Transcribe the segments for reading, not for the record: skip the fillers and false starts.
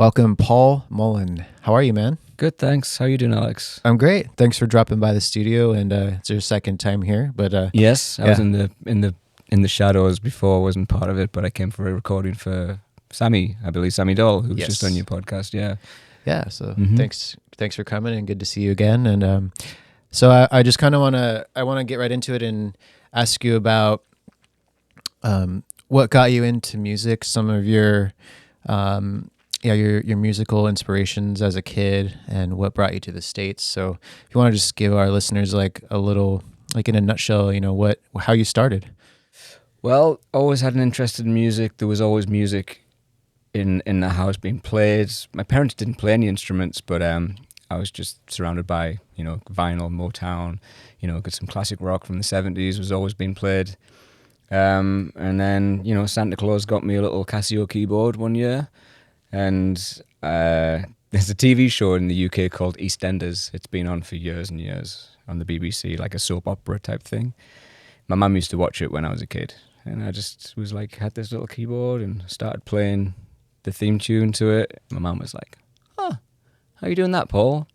Welcome, Paul Mullen. How are you, man? Good, thanks. How are you doing, Alex? I'm great. Thanks for dropping by the studio, and it's your second time here. But Yes, I was yeah. in the shadows before. I wasn't part of it, but I came for a recording for Sammy, I believe, Sammy Doll, who was just on your podcast. Yeah. So Mhm. thanks for coming, and good to see you again. And so I just kind of want to get right into it and ask you about what got you into music, some of your your musical inspirations as a kid, and what brought you to the States. So if you want to just give our listeners like a little, like in a nutshell, how you started. Well, always had an interest in music. There was always music in the house being played. My parents didn't play any instruments, but I was just surrounded by vinyl, Motown, got some classic rock from the 70s was always being played. And then Santa Claus got me a little Casio keyboard one year. And there's a TV show in the UK called EastEnders. It's been on for years and years on the BBC, like a soap opera type thing. My mum used to watch it when I was a kid. And I just was like, had this little keyboard and started playing the theme tune to it. My mum was like, "Oh, how are you doing that, Paul?"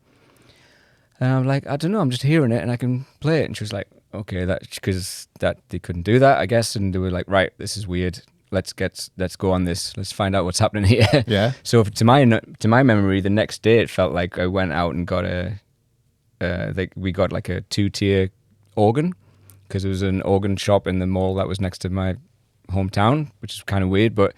And I'm like, "I don't know, I'm just hearing it and I can play it." And she was like, "Okay, that's because that they couldn't do that, I guess." And they were like, "Right, this is weird. Let's go on this. Let's find out what's happening here." Yeah. So to my memory, the next day it felt like I went out and got we got like a 2-tier organ, because there was an organ shop in the mall that was next to my hometown, which is kind of weird. But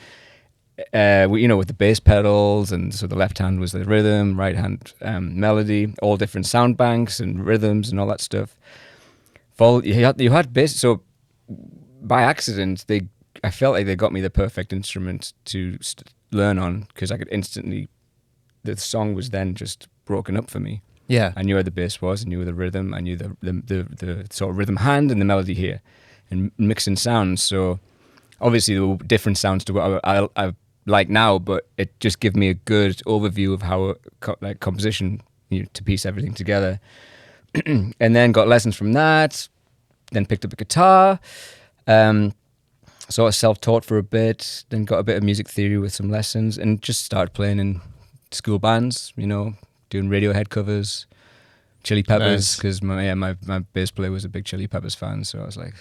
with the bass pedals, and so the left hand was the rhythm, right hand melody, all different sound banks and rhythms and all that stuff. You had bass, so by accident I felt like they got me the perfect instrument to learn on, because I could instantly, the song was then just broken up for me. Yeah. I knew where the bass was, I knew where the rhythm, I knew the sort of rhythm hand and the melody here, and mixing sounds. So obviously there were different sounds to what I like now, but it just gave me a good overview of how composition, to piece everything together. And then got lessons from that, then picked up a guitar, sort of self-taught for a bit, then got a bit of music theory with some lessons, and just started playing in school bands, doing Radiohead covers, Chili Peppers, because my bass player was a big Chili Peppers fan, so I was like,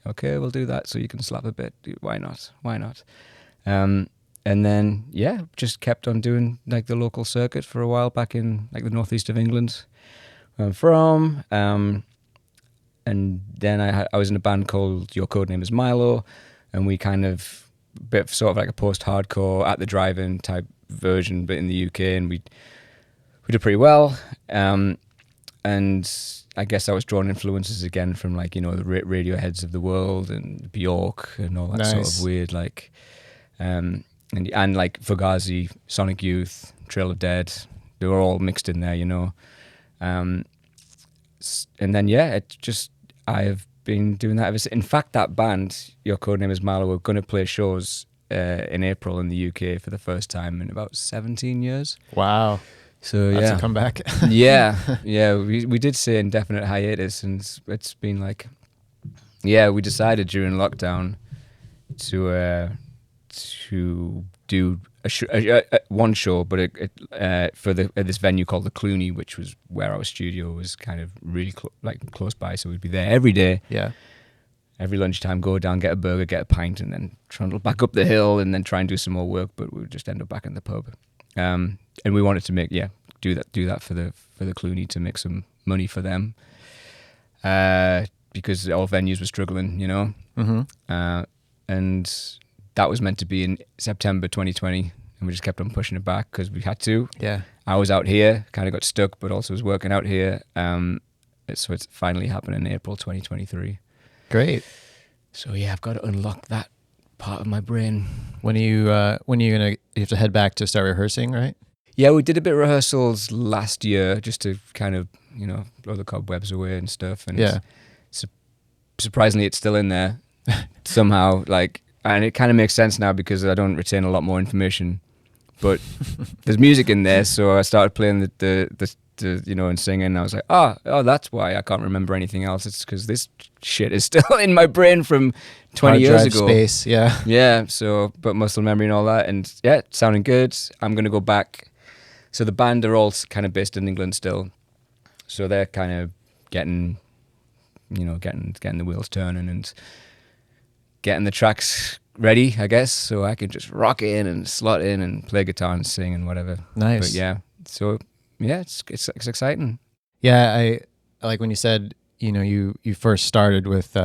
okay, we'll do that so you can slap a bit. Why not? And then, just kept on doing like the local circuit for a while back in like the northeast of England where I'm from. And then I was in a band called Yourcodenameis Milo, and we kind of sort of like a post-hardcore At the Drive-In type version, but in the UK, and we did pretty well. And I guess I was drawing influences again from like the Radioheads of the world and Bjork and all that sort of weird and like Fugazi, Sonic Youth, Trail of Dead. They were all mixed in there, And then I've been doing that ever since. In fact, that band, Your Codename Milo, we're going to play shows in April in the UK for the first time in about 17 years. Wow. So That's a comeback. yeah. We did say indefinite hiatus, and it's been like, we decided during lockdown to do one show, but for this venue called the Clooney, which was where our studio was kind of really close by, so we'd be there every day. Yeah. Every lunchtime, go down, get a burger, get a pint, and then trundle back up the hill, and then try and do some more work. But we would just end up back in the pub. And we wanted to do that for the Clooney, to make some money for them, because all venues were struggling, Mm-hmm. And that was meant to be in September 2020, and we just kept on pushing it back because we had to. Yeah. I was out here, kind of got stuck, but also was working out here. So it's finally happened in April 2023. Great. So I've got to unlock that part of my brain. When are you you have to head back to start rehearsing, right? Yeah, we did a bit of rehearsals last year just to kind of, blow the cobwebs away and stuff. And surprisingly, it's still in there somehow. And it kind of makes sense now because I don't retain a lot more information. But there's music in there, so I started playing the and singing. I was like, oh, that's why I can't remember anything else. It's because this shit is still in my brain from 20 Hard years drive ago. space, yeah. Yeah, so, but muscle memory and all that. And yeah, it's sounding good. I'm going to go back. So the band are all kind of based in England still. So they're kind of getting the wheels turning and getting the tracks ready, I guess, so I can just rock in and slot in and play guitar and sing and whatever. Nice. But yeah, so yeah, it's exciting. Yeah, I like when you said, you first started with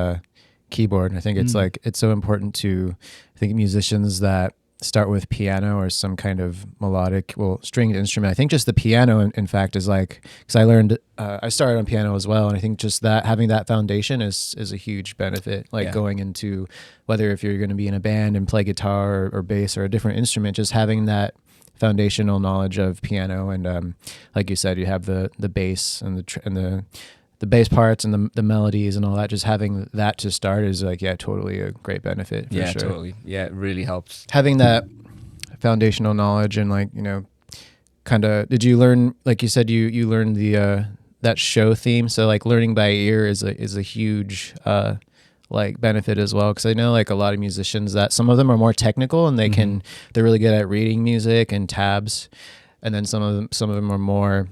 keyboard. And I think it's like, it's so important to, I think musicians that start with piano or some kind of melodic, stringed instrument. I think just the piano, in fact, is like, because I started on piano as well, and I think just that having that foundation is a huge benefit. Like going into whether if you're going to be in a band and play guitar or bass or a different instrument, just having that foundational knowledge of piano and like you said, you have the bass and the bass parts and the melodies and all that. Just having that to start is like, totally a great benefit for sure. Totally. Yeah, it really helps. Having that foundational knowledge and like, kind of, did you learn, like you said, you learned the that show theme. So like learning by ear is a huge like benefit as well. Cause I know like a lot of musicians that some of them are more technical and they're really good at reading music and tabs. And then some of them are more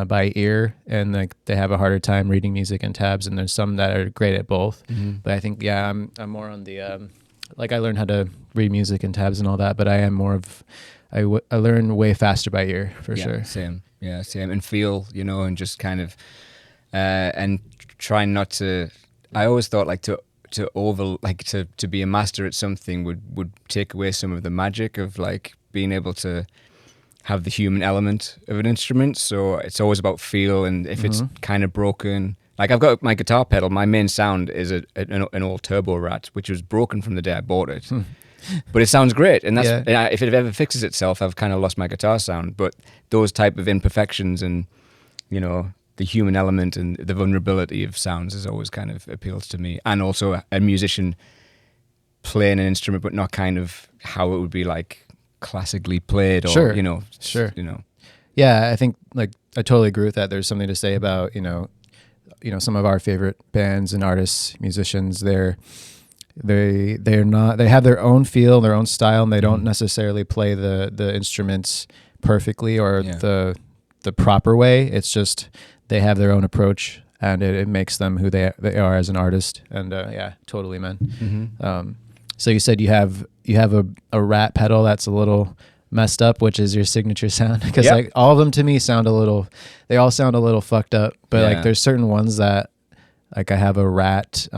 by ear, and like they have a harder time reading music and tabs, and there's some that are great at both. But I think I'm more on the like I learned how to read music and tabs and all that, but I am more of I learn way faster by ear for sure. Same, and feel, and just kind of and trying not to. I always thought like to be a master at something would take away some of the magic of like being able to have the human element of an instrument. So it's always about feel, and if it's kind of broken, like I've got my guitar pedal, my main sound is an old Turbo Rat, which was broken from the day I bought it. But it sounds great, and if it ever fixes itself, I've kind of lost my guitar sound. But those type of imperfections and the human element and the vulnerability of sounds has always kind of appealed to me. And also a musician playing an instrument, but not kind of how it would be like classically played, or sure. Yeah, I think like I totally agree with that. There's something to say about some of our favorite bands and artists, musicians. They're not, they have their own feel, their own style, and they don't necessarily play the instruments perfectly or the proper way. It's just they have their own approach, and it makes them who they are as an artist. And totally, man. So you said you have a rat pedal that's a little messed up, which is your signature sound, because like all of them to me they all sound a little fucked up, but like there's certain ones that like I have a rat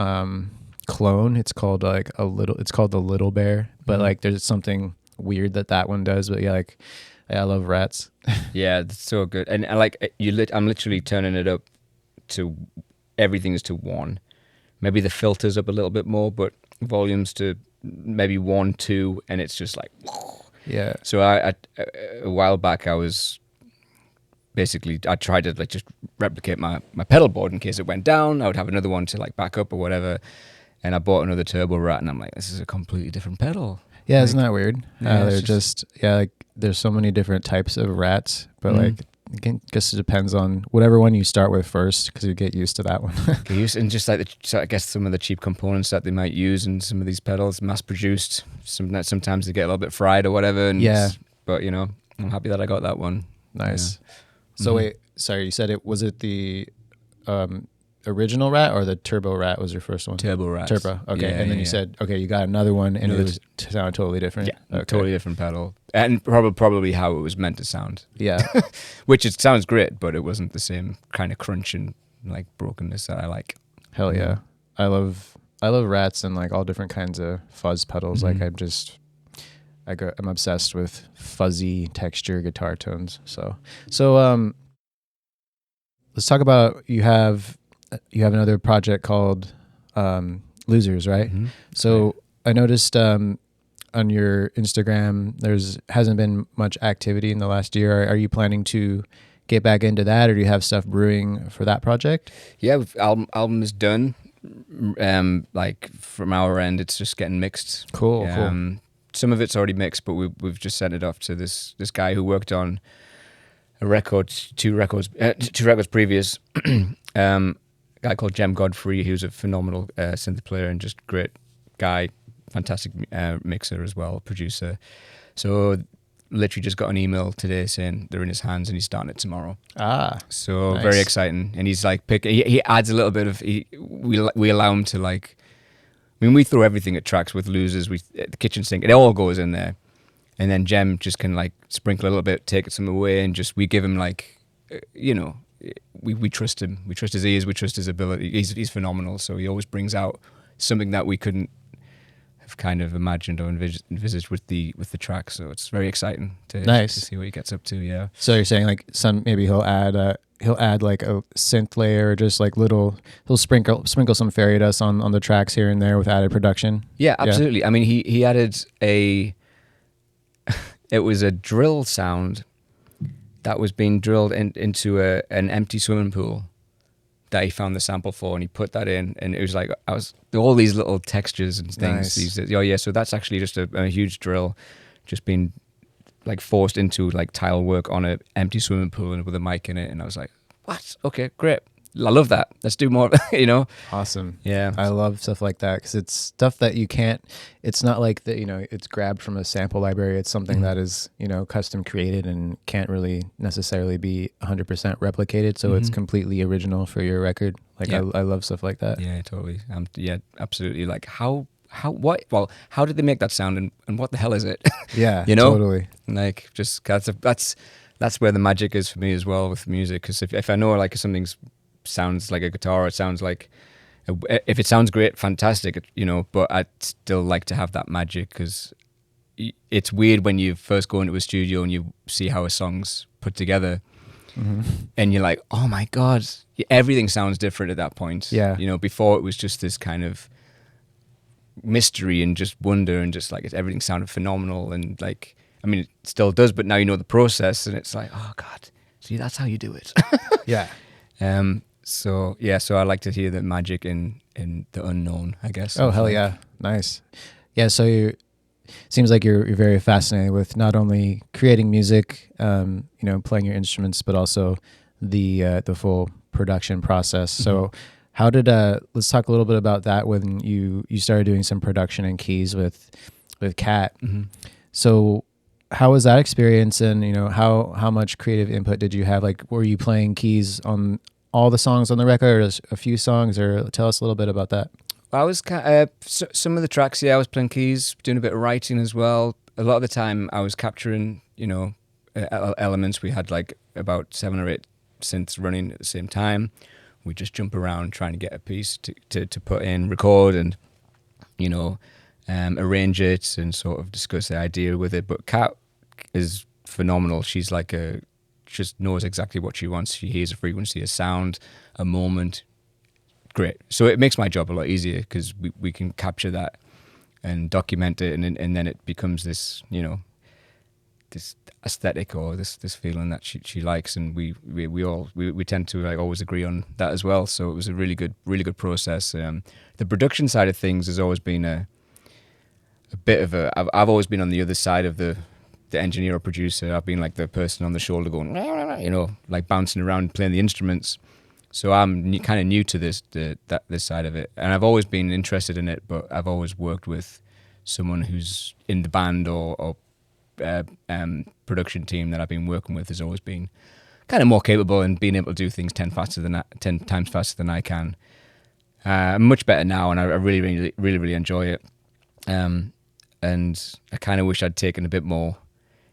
clone. It's called the Little Bear, but like there's something weird that one does. But I love rats. Yeah, it's so good. And like I'm literally turning it up to everything's to 1. Maybe the filter's up a little bit more, but volumes to maybe 1, 2, and it's just like So I a while back I tried to like just replicate my pedal board in case it went down. I would have another one to like back up or whatever, and I bought another Turbo Rat, and I'm like, this is a completely different pedal. Yeah, isn't that weird? Like there's so many different types of rats, but like I guess it depends on whatever one you start with first, because you get used to that one. Get used, and just like I guess some of the cheap components that they might use in some of these pedals, mass produced. Sometimes they get a little bit fried or whatever. And but I'm happy that I got that one. Nice. Yeah. So wait, sorry, you said was it the original Rat or the Turbo Rat was your first one? Turbo Rat. Turbo. Okay. And then you said, okay, you got another one, and it sounded totally different. Yeah. Okay. Totally different pedal. And probably how it was meant to sound. Yeah. Which it sounds great, but it wasn't the same kind of crunch and like brokenness that I like. Hell yeah. I love rats and like all different kinds of fuzz pedals. Like I'm obsessed with fuzzy texture guitar tones. So let's talk about you have another project called Losers, right? So I noticed on your Instagram hasn't been much activity in the last year. Are you planning to get back into that, or do you have stuff brewing for that project? Yeah, album is done. Like from our end, it's just getting mixed. Cool. Some of it's already mixed, but we've just sent it off to this guy who worked on a record, two records previous. A guy called Jem Godfrey, who's a phenomenal synth player and just great guy, fantastic mixer as well, producer. So literally just got an email today saying they're in his hands and he's starting it tomorrow. So nice. very exciting. And he's like he adds a little bit of we allow him to like. I mean, we throw everything at tracks with Losers. The kitchen sink, it all goes in there, and then Jem just can like sprinkle a little bit, take some away, and just we give him like, we trust him. We trust his ears. We trust his ability. He's phenomenal. So he always brings out something that we couldn't have kind of imagined or envisaged with the track. So it's very exciting to see what he gets up to. Yeah. So you're saying like maybe he'll add like a synth layer, or just like he'll sprinkle some fairy dust on the tracks here and there with added production. Yeah, absolutely. Yeah. I mean, he added it was a drill sound that was being drilled into an empty swimming pool that he found the sample for, and he put that in, and it was like all these little textures and things. Nice. So that's actually just a huge drill, just being like forced into like tile work on an empty swimming pool and with a mic in it, and I was like, what? Okay, great. I love that. Let's do more. Awesome. Yeah, I love stuff like that because it's stuff that you can't. It's not like that. It's grabbed from a sample library. It's something that is custom created and can't really necessarily be 100% replicated. So it's completely original for your record. Like I love stuff like that. Yeah, totally. Yeah, absolutely. Like how did they make that sound and what the hell is it? Yeah, totally. Like just that's where the magic is for me as well with music. Because if I know like something's sounds like a guitar, it sounds like if it sounds great, fantastic, but I'd still like to have that magic, because it's weird when you first go into a studio and you see how a song's put together, and you're like, oh my god, everything sounds different at that point. Before it was just this kind of mystery and just wonder, and just like everything sounded phenomenal, and like, I mean, it still does, but now you know the process, and it's like, oh god, see, that's how you do it. Yeah. So I like to hear the magic in the unknown, I guess. Oh, hell yeah. Nice. Yeah, so seems like you're very fascinated with not only creating music, playing your instruments, but also the full production process. So how did let's talk a little bit about that when you started doing some production and keys with Kat. So how was that experience, and how much creative input did you have? Like, were you playing keys on all the songs on the record, or just a few songs, or tell us a little bit about that? I was some of the tracks, I was playing keys, doing a bit of writing as well. A lot of the time I was capturing, elements. We had like about 7 or 8 synths running at the same time. We just jump around trying to get a piece to put in, record, and arrange it and sort of discuss the idea with it. But Kat is phenomenal. She's like just knows exactly what she wants. She hears a frequency, a sound, a moment. Great. So it makes my job a lot easier, because we can capture that and document it, and then it becomes this, this aesthetic, or this feeling that she likes, and we tend to like always agree on that as well. So it was a really good process. The production side of things has always been a bit of I've always been on the other side of the engineer or producer. I've been like the person on the shoulder going, like bouncing around playing the instruments. So I'm kind of new to this side of it, and I've always been interested in it. But I've always worked with someone who's in the band or production team that I've been working with has always been kind of more capable and being able to do things 10 times faster than I can. I'm much better now, and I really enjoy it. And I kind of wish I'd taken a bit more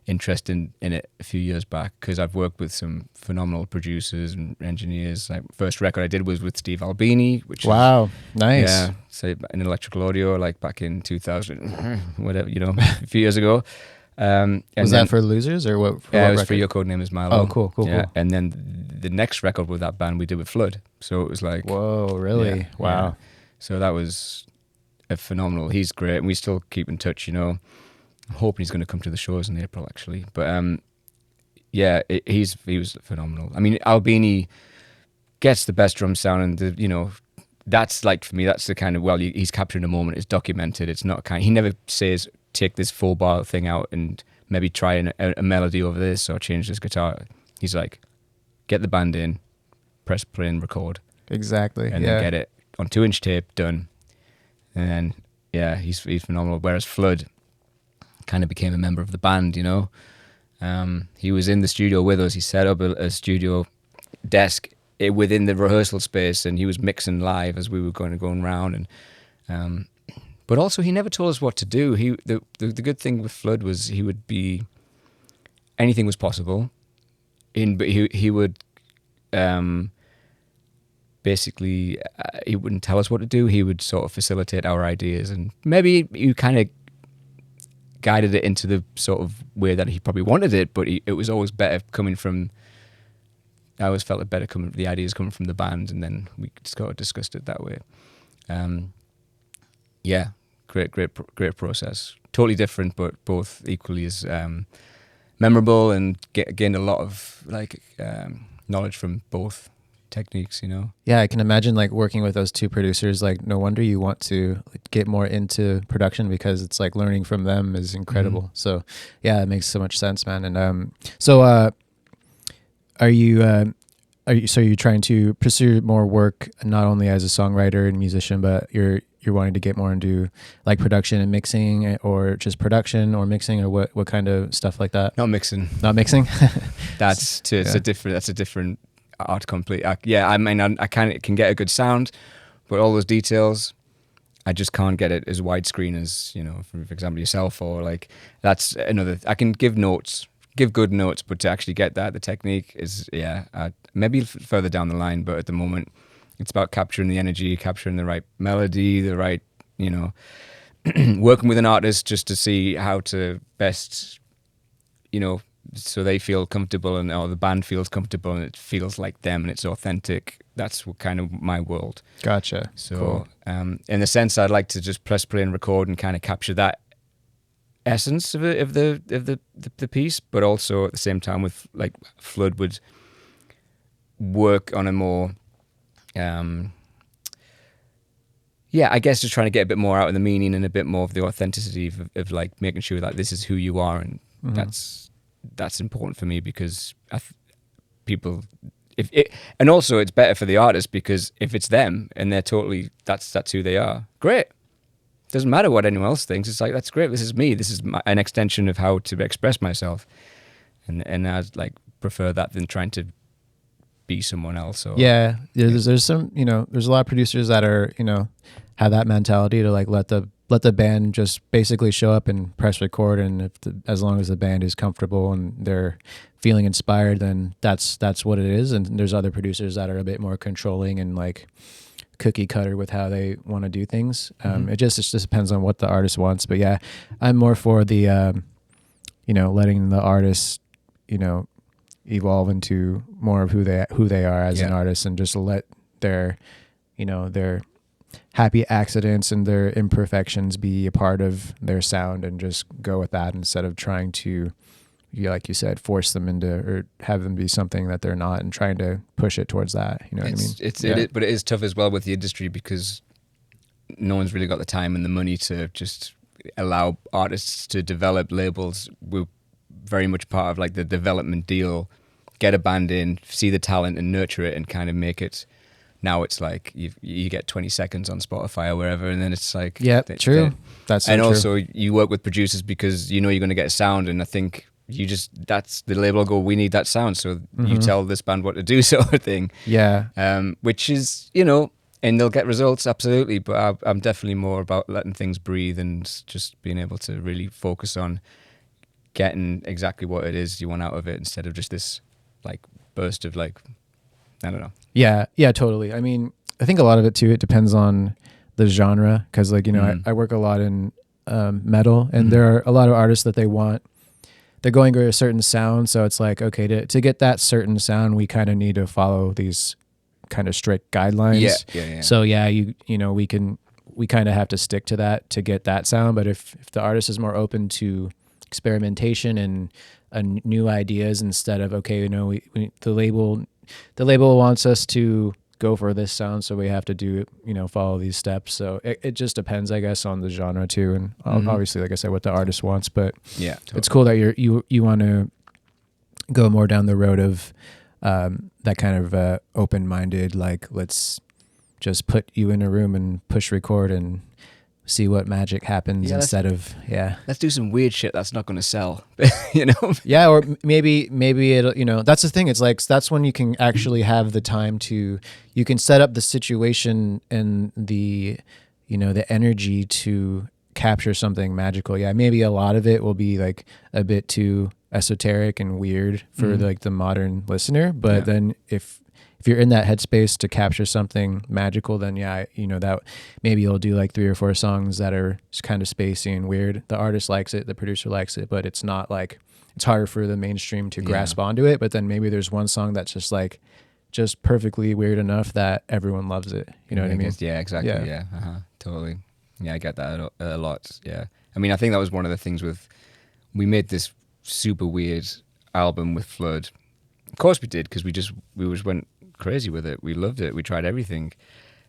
interest in it a few years back, because I've worked with some phenomenal producers and engineers. Like, first record I did was with Steve Albini, which nice. Yeah, so in electrical audio, like back in 2000, whatever, a few years ago. Was that for Losers, or what? Yeah, it was for Yourcodenameis, Milo. Oh, cool. And then the next record with that band we did with Flood. So it was like, whoa, really? Yeah, wow. Yeah. So that was a phenomenal. He's great, and we still keep in touch. I'm hoping he's going to come to the shows in April, actually. But he was phenomenal. I mean, Albini gets the best drum sound, and that's like, for me, that's the kind of, he's capturing a moment. It's documented. It's not he never says, take this 4-bar thing out and maybe try a melody over this or change this guitar. He's like, get the band in, press play and record, Exactly. and then get it on 2-inch tape done. And then, yeah, he's phenomenal. Whereas Flood kind of became a member of the band, you know. He was in the studio with us. He set up a studio desk within the rehearsal space, and he was mixing live as we were going around. And but also, he never told us what to do. The good thing with Flood was he would be, anything was possible. But he would basically he wouldn't tell us what to do. He would sort of facilitate our ideas, and maybe you kind of guided it into the sort of way that he probably wanted it. But it was always better coming from. I always felt it better the ideas coming from the band, and then we just sort of discussed it that way. Yeah, great process. Totally different, but both equally as memorable, and gained a lot of knowledge from both techniques, you know. Yeah, I can imagine like working with those two producers. Like, no wonder you want to get more into production, because it's like learning from them is incredible. Mm-hmm. So yeah, it makes so much sense, man. And are you trying to pursue more work not only as a songwriter and musician, but you're wanting to get more into like production and mixing, or just production or mixing, or what kind of stuff like that? Not mixing. That's a different art complete. I mean, I kind of can get a good sound, but all those details, I just can't get it as widescreen as, you know, for example, yourself, or like, that's another. I can give good notes, but to actually get the technique is, maybe further down the line. But at the moment, it's about capturing the energy, capturing the right melody, the right, you know, working with an artist just to see how to best, you know, so they feel comfortable, and or the band feels comfortable, and it feels like them, and it's authentic. That's what kind of my world. Gotcha. So, cool. In a sense, I'd like to just press play and record and kind of capture that essence of the piece, but also at the same time with like Flood would work on a more I guess just trying to get a bit more out of the meaning and a bit more of the authenticity of like making sure that this is who you are, and that's important for me, because people, and also it's better for the artist, because if it's them and they're totally that's who they are, great. Doesn't matter what anyone else thinks. It's like, that's great. This is me. This is an extension of how to express myself, and I'd like prefer that than trying to be someone else. Or, there's some, you know, there's a lot of producers that are, you know, have that mentality to like let the band just basically show up and press record, and as long as the band is comfortable and they're feeling inspired, then that's what it is. And there's other producers that are a bit more controlling and like cookie cutter with how they want to do things. It just depends on what the artist wants. But yeah, I'm more for the you know, letting the artist, you know, evolve into more of who they are as an artist, and just let their, you know, their happy accidents and their imperfections be a part of their sound, and just go with that, instead of trying to, like you said, force them into, or have them be something that they're not, and trying to push it towards that. You know what I mean? But it is tough as well with the industry, because no one's really got the time and the money to just allow artists to develop. Labels were very much part of like the development deal. Get a band in, see the talent and nurture it, and kind of make it. Now it's like you get 20 seconds on Spotify or wherever, and then it's like, true. That's so and true. Also you work with producers because you know you're going to get a sound, and I think that's the label go, we need that sound, so you tell this band what to do, sort of thing. Which is, you know, and they'll get results, absolutely, but I'm definitely more about letting things breathe and just being able to really focus on getting exactly what it is you want out of it, instead of just this like burst of like, I don't know. Yeah, totally. I mean, I think a lot of it too, it depends on the genre, because like, you know, I work a lot in metal, and there are a lot of artists that they're going for a certain sound, so it's like, okay, to get that certain sound, we kind of need to follow these kind of strict guidelines. Yeah. So yeah, you know, we kind of have to stick to that to get that sound. But if the artist is more open to experimentation and new ideas, instead of, okay, you know, the label wants us to go for this sound, so we have to do, you know, follow these steps. So it just depends, I guess, on the genre too, and obviously, like I said, what the artist wants. But yeah, totally. It's cool that you want to, go more down the road of that kind of open-minded, like let's just put you in a room and push record and see what magic happens instead of let's do some weird shit that's not going to sell. You know. Yeah, or maybe it'll, you know, that's the thing. It's like that's when you can actually have the time to, you can set up the situation and the, you know, the energy to capture something magical. Yeah, maybe a lot of it will be like a bit too esoteric and weird for like the modern listener, but then if you're in that headspace to capture something magical, then you know, that maybe you'll do like 3 or 4 songs that are kind of spacey and weird. The artist likes it, the producer likes it, but it's not like, it's harder for the mainstream to grasp onto it. But then maybe there's one song that's just like, just perfectly weird enough that everyone loves it. You know what I mean? Yeah, exactly. Yeah, totally. Yeah, I get that a lot. Yeah. I mean, I think that was one of the things we made this super weird album with Flood. Of course we did, because we just went crazy with it. We loved it. We tried everything,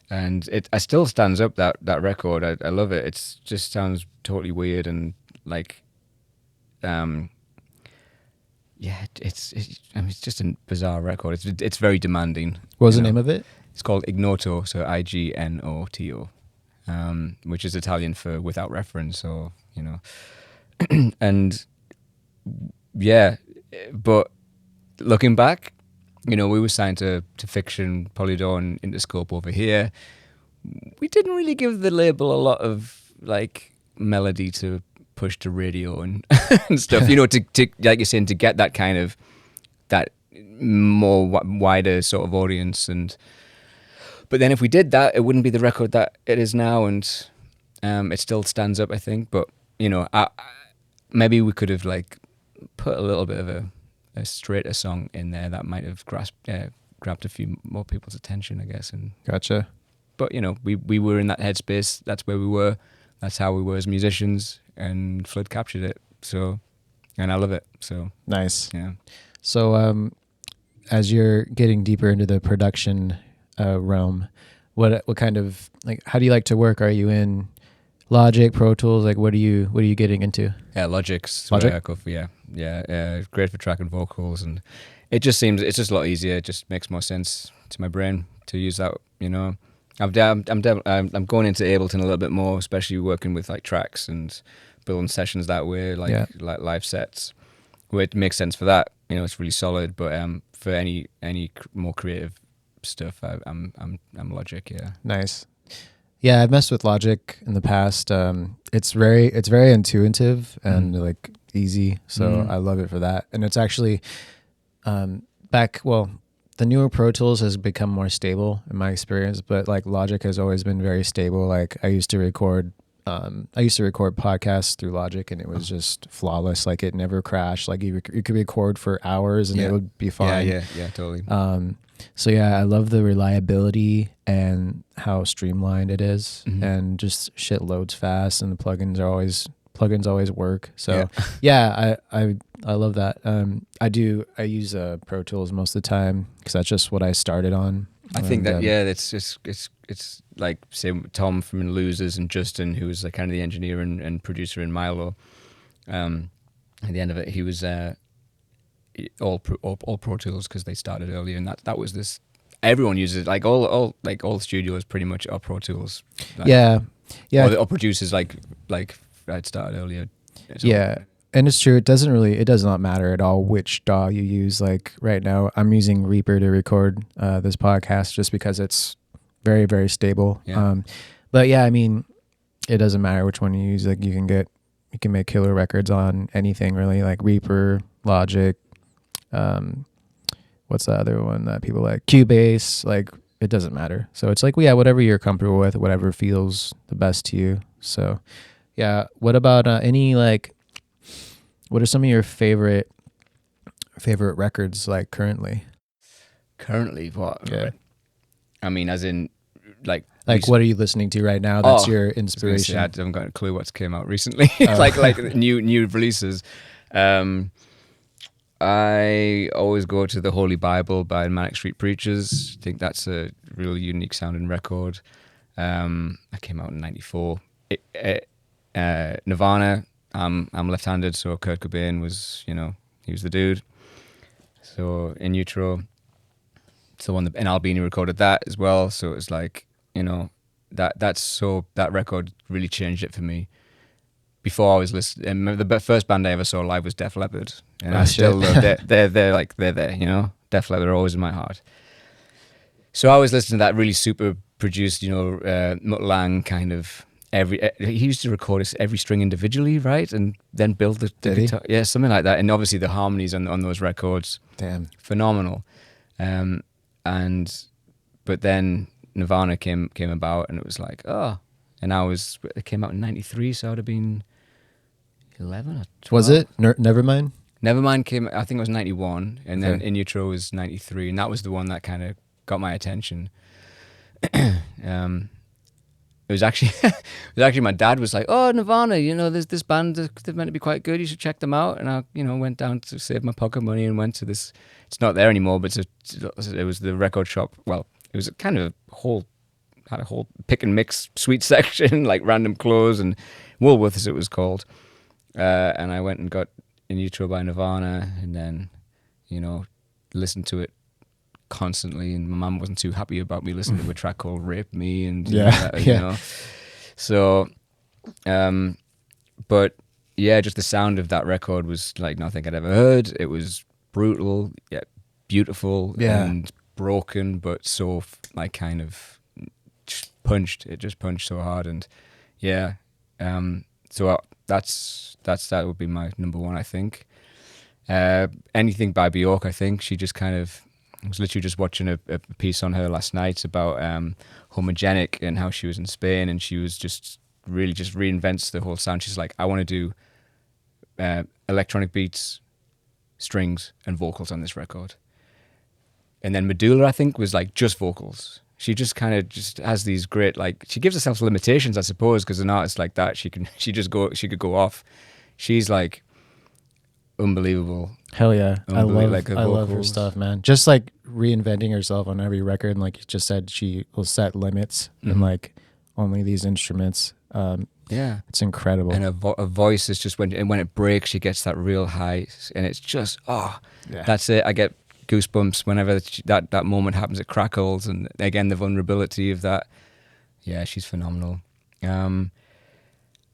and it still stands up, that record. I love it. It's just sounds totally weird and like, it's just a bizarre record. It's very demanding. What was the name of it? It's called Ignoto, so Ignoto, which is Italian for without reference, or you know, and yeah, but looking back, you know, we were signed to Fiction, Polydor, Interscope over here. We didn't really give the label a lot of like melody to push to radio and, and stuff, you know, to like you're saying, to get that kind of, that more wider sort of audience. And but then if we did that, it wouldn't be the record that it is now, and it still stands up, I think. But you know, maybe we could have like put a little bit of a straighter song in there that might have grabbed a few more people's attention, I guess. And Gotcha. But you know, we were in that headspace. That's where we were. That's how we were as musicians, and Flood captured it. So, and I love it. So nice. Yeah. So, as you're getting deeper into the production realm, what kind of, like, how do you like to work? Are you in Logic, Pro Tools? Like, what are you getting into? Yeah, Logic's Logic? where I go for, great for track and vocals, and it's just a lot easier. It just makes more sense to my brain to use that. You know, I'm going into Ableton a little bit more, especially working with like tracks and building sessions that way, like live sets, where it makes sense for that. You know, it's really solid. But for any more creative stuff, I'm Logic. Yeah. Nice. Yeah, I've messed with Logic in the past. It's very intuitive and like easy, so I love it for that. And it's actually the newer Pro Tools has become more stable in my experience, but like Logic has always been very stable. Like I used to record podcasts through Logic, and it was just flawless. Like it never crashed. Like you could record for hours and it would be fine. Yeah, totally. So yeah, I love the reliability and how streamlined it is, and just shit loads fast, and the plugins always work. So yeah, I love that. I use Pro Tools most of the time because that's just what I started on. I think that it's like say Tom from Losers and Justin, who was like kind of the engineer and producer in Milo. At the end of it, he was all Pro Tools because they started earlier, and that was this. Everyone uses it. Like all studios pretty much are Pro Tools. Like, yeah. Or producers like I'd started earlier. So. Yeah. And it's true. It does not matter at all which DAW you use. Like right now, I'm using Reaper to record this podcast just because it's very, very stable. Yeah. But yeah, I mean, it doesn't matter which one you use. Like you can make killer records on anything really. Like Reaper, Logic. What's the other one that people like? Cubase. Like it doesn't matter. So it's like, well, yeah, whatever you're comfortable with, whatever feels the best to you. So yeah. What about what are some of your favorite records like currently? Currently, what? Yeah. I mean, as in, like what are you listening to right now? That's your inspiration. I haven't got a clue what's came out recently. like new releases. I always go to the Holy Bible by Manic Street Preachers. I think that's a really unique sounding record. That came out in '94. Nirvana. I'm left-handed, so Kurt Cobain was, he was the dude. So In Utero, it's the one that, and Albini recorded that as well. So it was like, you know, that record really changed it for me. Before I was listening, the first band I ever saw live was Def Leppard, and I still love it. They're there, you know. Def Leppard are always in my heart. So I was listening to that really super produced, you know, Mullen kind of he used to record every string individually, right, and then build the guitar, yeah, something like that. And obviously the harmonies on those records, damn, phenomenal. But then Nirvana came about, and it was like, oh, and it came out in '93, so I would have been 11 or 12. Was it Nevermind? Nevermind came, I think it was '91, and then In Utero was '93, and that was the one that kind of got my attention. It was actually my dad was like, oh, Nirvana, you know, there's this band, they're meant to be quite good, you should check them out. And I, you know, went down to save my pocket money and went to this, it's not there anymore, but it was the record shop. Well, it was kind of had a whole pick and mix sweet section, like random clothes, and Woolworths it was called. And I went and got In Utero by Nirvana, and then, you know, listened to it constantly, and my mum wasn't too happy about me listening to a track called Rape Me, and you know. So but yeah, just the sound of that record was like nothing I'd ever heard. It was brutal, yet beautiful, and broken, but so like kind of punched. It just punched so hard, and yeah. So that would be my number one, I think. Anything by Bjork, I think. She just kind of, I was literally just watching a piece on her last night about Homogenic and how she was in Spain, and she was just really just reinvents the whole sound. She's like, I want to do electronic beats, strings, and vocals on this record. And then Medulla, I think, was like just vocals. She just kind of just has these great, like, she gives herself limitations, I suppose, because an artist like that, she could go off. She's like unbelievable. Hell yeah. I Unbelievable, love her stuff, man. Just like reinventing herself on every record. And like you just said, she will set limits and like only these instruments. Yeah. It's incredible. And her voice is just, when it breaks, she gets that real high. And it's just, that's it. I get goosebumps whenever that moment happens. It crackles, and again the vulnerability of that. Yeah, she's phenomenal. And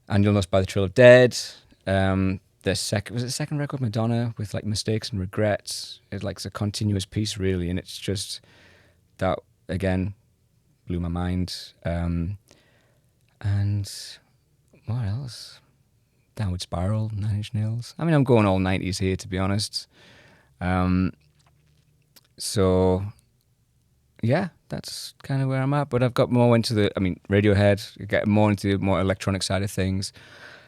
You'll Know Us by the Trail of Dead. The second record, Madonna, with like Mistakes and Regrets. It's like a continuous piece, really, and it's just that again blew my mind. And what else? Downward Spiral, Nine Inch Nails. I mean, I'm going all 90s here, to be honest. So, yeah, that's kind of where I'm at. But I've got more into Radiohead, get more into the more electronic side of things.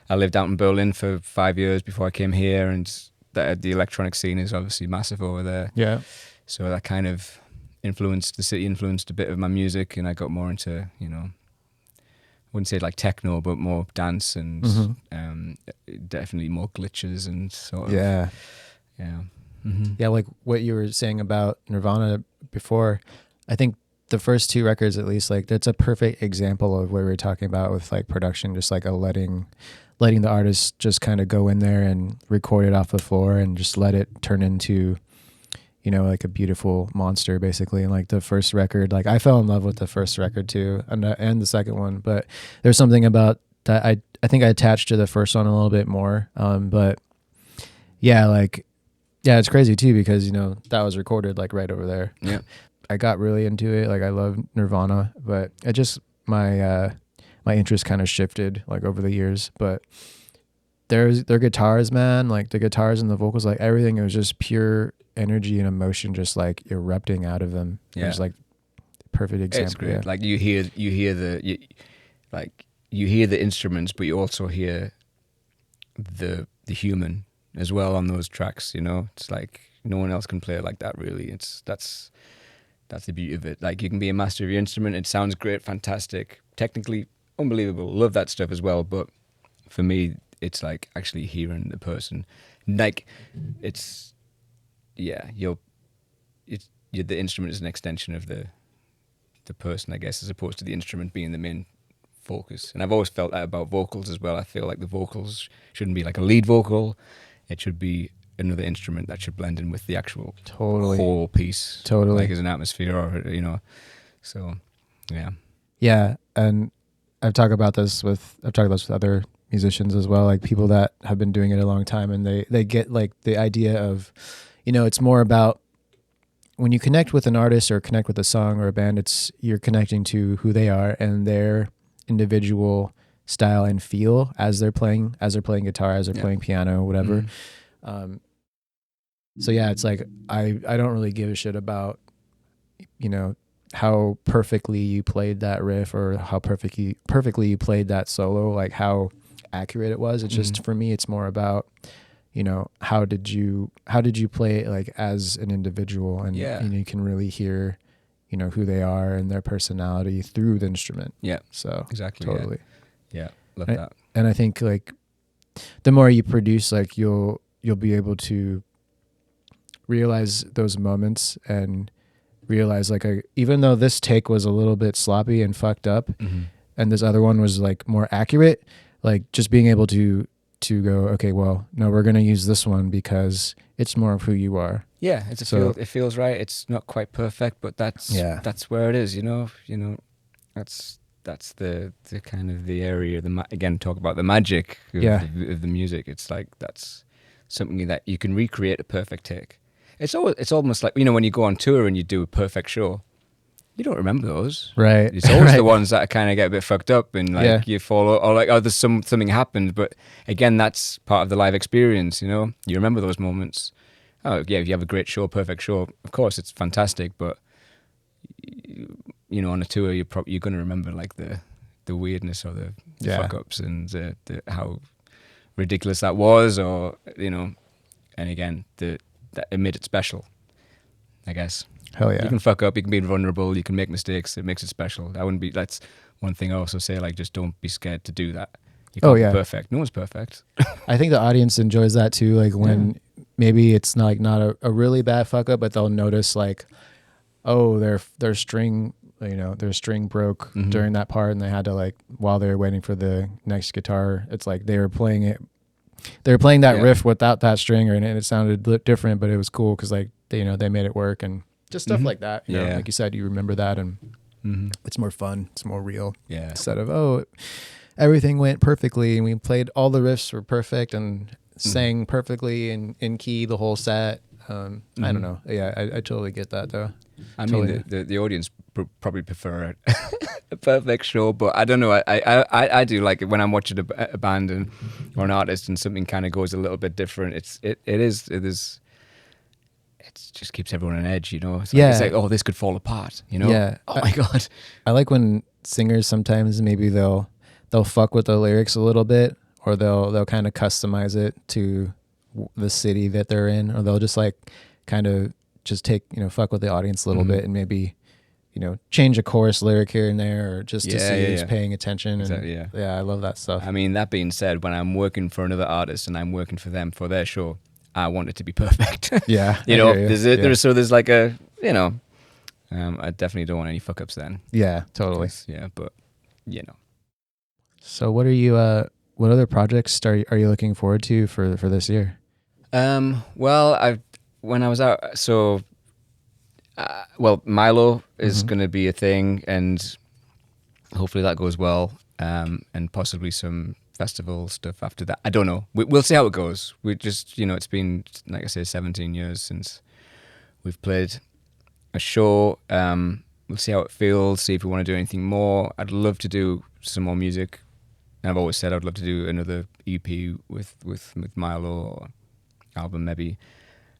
I lived out in Berlin for 5 years before I came here, and the electronic scene is obviously massive over there. Yeah. So that kind of the city influenced a bit of my music, and I got more into, you know, I wouldn't say like techno, but more dance and definitely more glitches and sort of. Yeah. Yeah. Yeah, like what you were saying about Nirvana before, I think the first two records, at least, like that's a perfect example of what we were talking about with like production, just like letting the artist just kind of go in there and record it off the floor and just let it turn into, you know, like a beautiful monster, basically. And like the first record, like I fell in love with the first record too, and the second one, but there's something about that I think I attached to the first one a little bit more. But yeah, like, yeah, it's crazy too, because, you know, that was recorded like right over there. Yeah. I got really into it. Like I love Nirvana, but it just, my interest kind of shifted like over the years. But their guitars, man, like the guitars and the vocals, like everything, it was just pure energy and emotion just like erupting out of them. Yeah. It was like perfect example. It's great. Yeah. Like you hear the instruments, but you also hear the human as well on those tracks, you know. It's like no one else can play it like that, really. That's the beauty of it. Like, you can be a master of your instrument, it sounds great, fantastic, technically unbelievable, love that stuff as well, but for me it's like actually hearing the person. Like, it's, yeah, the instrument is an extension of the person, I guess, as opposed to the instrument being the main focus. And I've always felt that about vocals as well. I feel like the vocals shouldn't be like a lead vocal. It should be another instrument that should blend in with the actual Totally. whole piece, Totally. like as an atmosphere, or So, yeah. Yeah, and I've talked about this with other musicians as well, like people that have been doing it a long time, and they get like the idea of, it's more about when you connect with an artist or connect with a song or a band, you're connecting to who they are and their individual style and feel as they're playing guitar, as they're playing piano, whatever. So yeah, it's like I don't really give a shit about how perfectly you played that riff or how perfectly you played that solo, like how accurate it was. It's just, for me, it's more about how did you play it like as an individual, and you can really hear who they are and their personality through the instrument. Yeah. So exactly. Totally. Yeah. Love that. And I think like the more you produce, like you'll be able to realize those moments and realize like even though this take was a little bit sloppy and fucked up, and this other one was like more accurate, like just being able to go, okay, well, no, we're gonna use this one because it's more of who you are. Yeah, it feels right. It's not quite perfect, but that's where it is. That's the kind of the area. Again, talk about the magic of the music. It's like that's something that you can recreate a perfect take. It's almost like when you go on tour and you do a perfect show, you don't remember those, right? It's always the ones that kind of get a bit fucked up and like you fall, or like there's something happened. But again, that's part of the live experience. You remember those moments. Oh yeah, if you have a great show, perfect show, of course it's fantastic. But on a tour, you're going to remember like the weirdness or the fuck ups and the how ridiculous that was, or and again that it made it special, I guess. Hell yeah. You can fuck up, you can be vulnerable, you can make mistakes. It makes it special. That's one thing I also say, like, just don't be scared to do that. You can't be perfect. No one's perfect. I think the audience enjoys that too. Like when maybe it's not a really bad fuck up, but they'll notice like, oh, their string, their string broke during that part, and they had to like, while they were waiting for the next guitar, it's like they were playing that riff without that string, and it sounded different, but it was cool because like they made it work, and just stuff like that. Like you said, you remember that, and it's more fun, it's more real. Yeah. Instead of everything went perfectly and we played all the riffs were perfect and sang perfectly in key the whole set. I don't know. Yeah, I totally get that though. I mean, the audience probably prefer a perfect show, but I don't know. I do like it when I'm watching a band or an artist and something kind of goes a little bit different. It just keeps everyone on edge, It's like, oh, this could fall apart, Yeah. Oh my God. I like when singers sometimes maybe they'll fuck with the lyrics a little bit, or they'll kind of customize it to the city that they're in, or they'll just like kind of just take fuck with the audience a little bit and maybe change a chorus lyric here and there, or just to see who's paying attention. Exactly, and I love that stuff. I mean, that being said, when I'm working for another artist and I'm working for them for their show, I want it to be perfect. Yeah. There's like a I definitely don't want any fuck ups then. Yeah, totally. But So what are you what other projects are you looking forward to for this year? Well, when I was out, so Milo is going to be a thing, and hopefully that goes well, and possibly some festival stuff after that. I don't know. We'll see how it goes. We just, it's been, like I say, 17 years since we've played a show. We'll see how it feels, see if we want to do anything more. I'd love to do some more music. And I've always said I'd love to do another EP with Milo, or album maybe.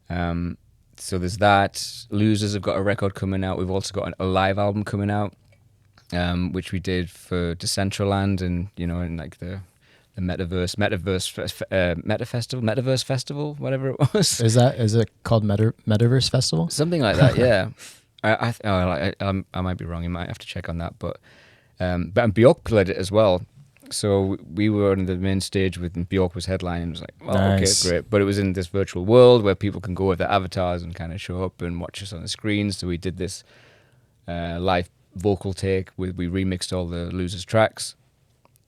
So there's that. Losers have got a record coming out. We've also got a live album coming out, which we did for Decentraland, and in like the Metaverse Festival, whatever it was. Is it called Metaverse Festival? Something like that, yeah. I might be wrong. You might have to check on that, but Bjork played it as well. So we were on the main stage with Bjork was headlining. It was like, well, nice. Okay, great. But it was in this virtual world where people can go with their avatars and kind of show up and watch us on the screen. So we did this live vocal take. We remixed all the Losers tracks,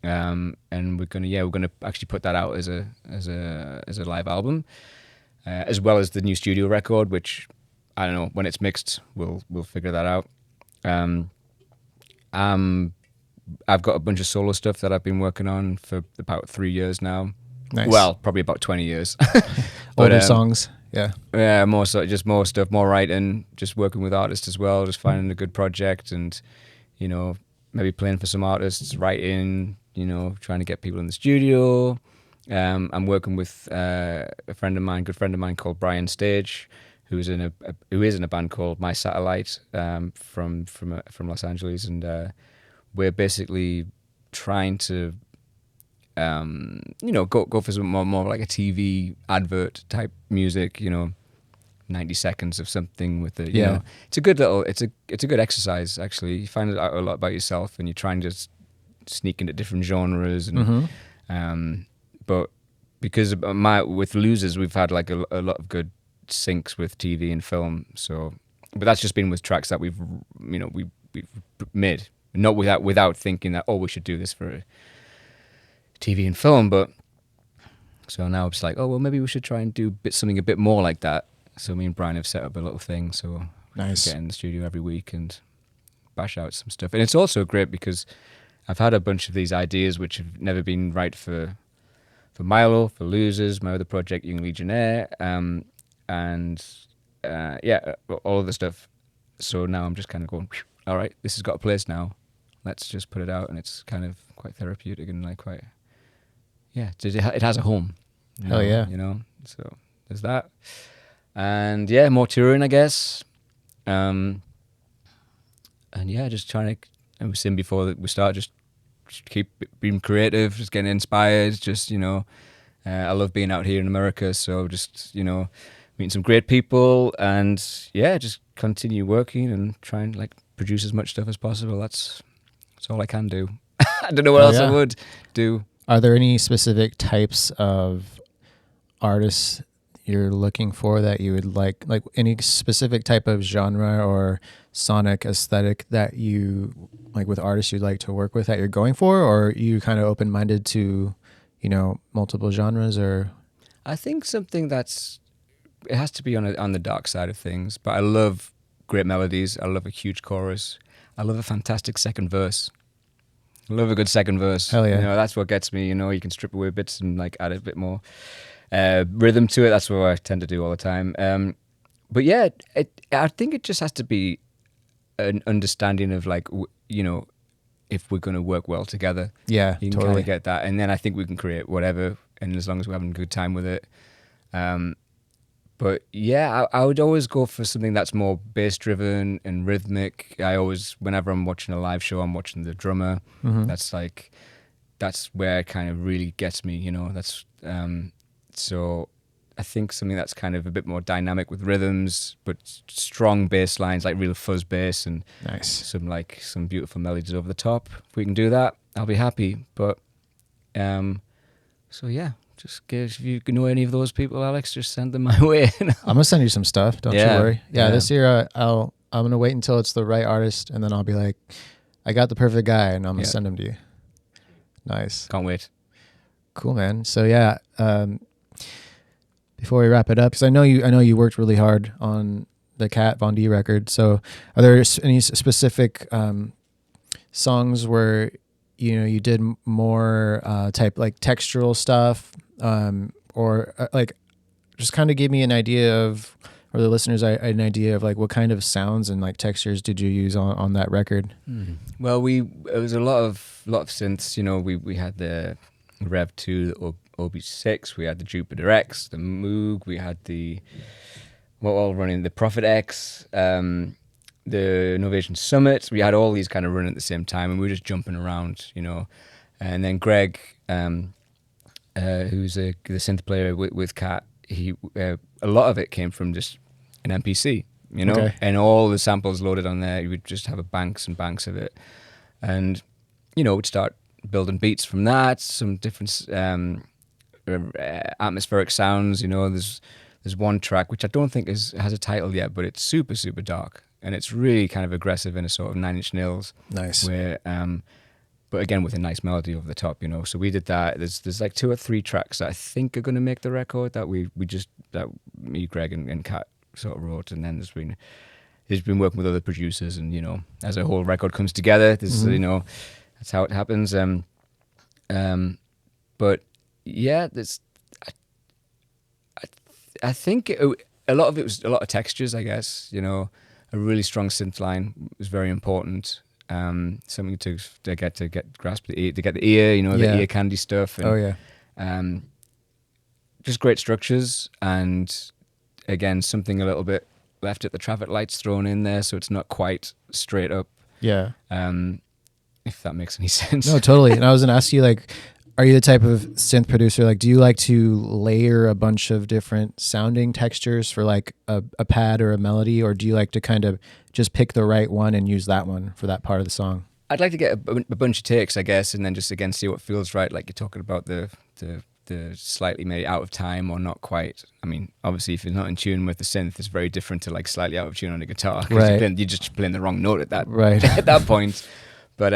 and we're gonna actually put that out as a live album. as well as the new studio record, which I don't know when it's mixed. We'll figure that out. I've got a bunch of solo stuff that I've been working on for about 3 years now. Nice. Well, probably about 20 years. Older songs. Yeah. Yeah, more stuff, more writing, just working with artists as well, just finding a good project and, maybe playing for some artists, writing, trying to get people in the studio. I'm working with a good friend of mine called Brian Stage, who is in a band called My Satellite from Los Angeles, and we're basically trying to go for some more like a TV advert type music, 90 seconds of something with it. It's a good exercise actually. You find out a lot about yourself, and you try and just sneak into different genres. And but because with Losers, we've had like a lot of good syncs with TV and film. So, but that's just been with tracks that we've made, not without thinking that we should do this for TV and film. But so now it's like, maybe we should try and do something a bit more like that. So me and Brian have set up a little thing. So nice. We get in the studio every week and bash out some stuff. And it's also great because I've had a bunch of these ideas which have never been right for Milo, for Losers, my other project, Young Legionnaire, and all of the stuff. So now I'm just kind of going, all right, this has got a place now. Let's just put it out, and it's kind of quite therapeutic and like quite, it has a home. Hell yeah. So there's that. And more touring, I guess. And just trying to, I was saying before that we start, just keep being creative, just getting inspired, just, I love being out here in America, so just, meeting some great people and, just continue working and try and like produce as much stuff as possible. That's all I can do. I don't know what else I would do. Are there any specific types of artists you're looking for that you would like any specific type of genre or sonic aesthetic that you like with artists you'd like to work with that you're going for, or are you kind of open-minded to, multiple genres? Or I think something it has to be on the dark side of things, but I love great melodies. I love a huge chorus. I love a fantastic second verse. I love a good second verse. Hell yeah. That's what gets me, you can strip away bits and like add a bit more rhythm to it. That's what I tend to do all the time. But I think it just has to be an understanding of like, if we're going to work well together. Yeah, you can totally kind of get that. And then I think we can create whatever, and as long as we're having a good time with it. But I would always go for something that's more bass driven and rhythmic. Whenever I'm watching a live show, I'm watching the drummer. Mm-hmm. That's where it kind of really gets me, that's, so I think something that's kind of a bit more dynamic with rhythms, but strong bass lines, like real fuzz bass, and nice. some beautiful melodies over the top. If we can do that, I'll be happy. But if you know any of those people, Alex, just send them my way. I'm gonna send you some stuff. Don't you worry. This year I'm gonna wait until it's the right artist, and then I'll be like, I got the perfect guy, and I'm gonna send him to you. Nice. Can't wait. Cool, man. So before we wrap it up, because I know you worked really hard on the Kat Von D record. So are there any specific songs where you did more type like textural stuff, or like just kind of give me an idea of, or the listeners an idea of like what kind of sounds and like textures did you use on that record? Well, it was a lot of synths. We had the Rev 2, the OB6, we had the Jupiter X, the Moog, we had the Prophet X, the Novation Summit. We had all these kind of running at the same time, and we were just jumping around, And then Greg, who's the synth player with Kat, he a lot of it came from just an MPC, Okay. And all the samples loaded on there. You would just have banks and banks of it, and we'd start building beats from that. Some different atmospheric sounds. There's one track which I don't think has a title yet, but it's super, super dark, and it's really kind of aggressive in a sort of 9 Inch Nails. Nice. Where but again with a nice melody over the top, you know. So we did that. There's like 2 or 3 tracks that I think are going to make the record that that me, Greg, and Kat sort of wrote, and then he's been working with other producers, and you know, as a whole record comes together, this you know, that's how it happens. But yeah, I think a lot of it was a lot of textures, I guess. You know, a really strong synth line was very important. Something to grasp the ear, to get the ear, you know, the ear candy stuff. And, just great structures, and again, something a little bit left at the traffic lights thrown in there, so it's not quite straight up. Yeah. If that makes any sense. No, totally. And I was gonna ask you, like, are you the type of synth producer, like, do you like to layer a bunch of different sounding textures for like a pad or a melody, or do you like to kind of just pick the right one and use that one for that part of the song? I'd like to get a bunch of takes, I guess, and then just again see what feels right. Like you're talking about the slightly maybe out of time or not quite. I mean, obviously, if you're not in tune with the synth, it's very different to like slightly out of tune on a guitar, because you're just playing the wrong note at that at that point. But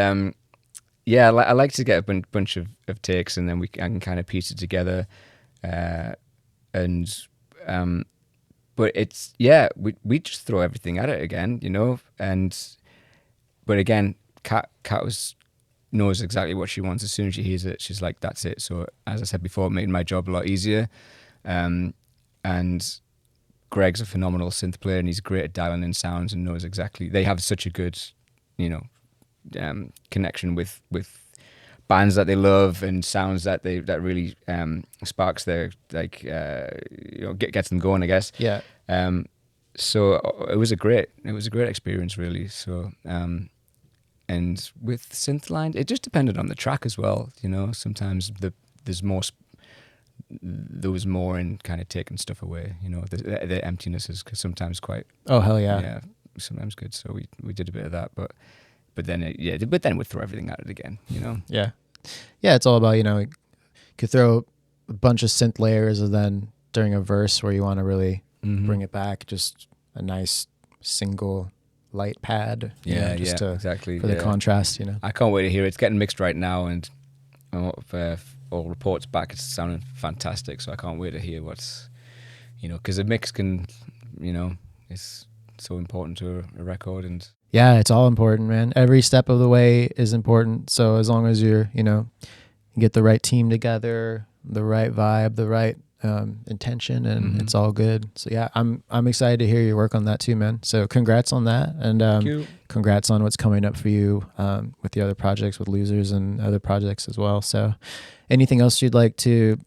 yeah, I like to get a bunch of takes, and then I can kind of piece it together. But it's we just throw everything at it again, you know. But again, Kat knows exactly what she wants. As soon as she hears it, she's like, that's it. So as I said before, it made my job a lot easier. And Greg's a phenomenal synth player, and he's great at dialing in sounds and knows exactly. They have such a good, you know, connection with bands that they love and sounds that really sparks their, like, you know, gets them going, I guess. Yeah. So it was a great experience, really. So and with synth lines, it just depended on the track as well. You know, sometimes there was more in kind of taking stuff away. You know, the emptiness is sometimes quite. Oh hell yeah! Sometimes good. So we did a bit of that, but then we'd throw everything at it again. You know. Yeah. It's all about, you know, you could throw a bunch of synth layers, and then during a verse where you want to really bring it back, just a nice single light pad, exactly for the contrast, you know. I can't wait to hear it. It's getting mixed right now, and all reports back, it's sounding fantastic. So I can't wait to hear what's, you know, because a mix can, you know, it's so important to a record. And yeah, it's all important, man. Every step of the way is important. So as long as you're, you know, you get the right team together, the right vibe, the right intention, and it's all good. So yeah, I'm excited to hear your work on that too, man. So congrats on that, and congrats on what's coming up for you with the other projects, with Losers and other projects as well. So anything else you'd like to,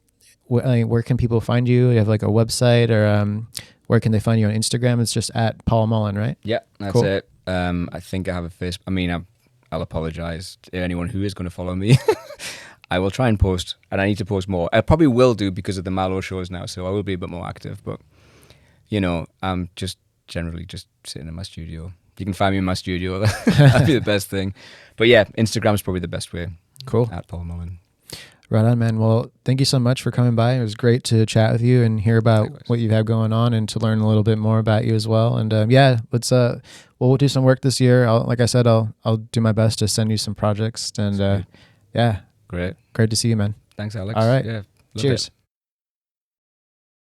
where can people find you? Do you have like a website, or where can they find you on Instagram? It's just at Paul Mullen, right? Yeah, that's cool. It. I think I have a Facebook. I mean, I'll apologize to anyone who is going to follow me. I will try and post, and I need to post more. I probably will do because of the Milo shows now, so I will be a bit more active. But, you know, I'm just generally just sitting in my studio. You can find me in my studio. That'd be the best thing. But yeah, Instagram's probably the best way. Cool. At Paul Mullen. Right on, man. Well, thank you so much for coming by. It was great to chat with you and hear about what you have going on, and to learn a little bit more about you as well. And let's we'll do some work this year. Like I said, I'll do my best to send you some projects. And great to see you, man. Thanks, Alex. All right. Yeah. Cheers.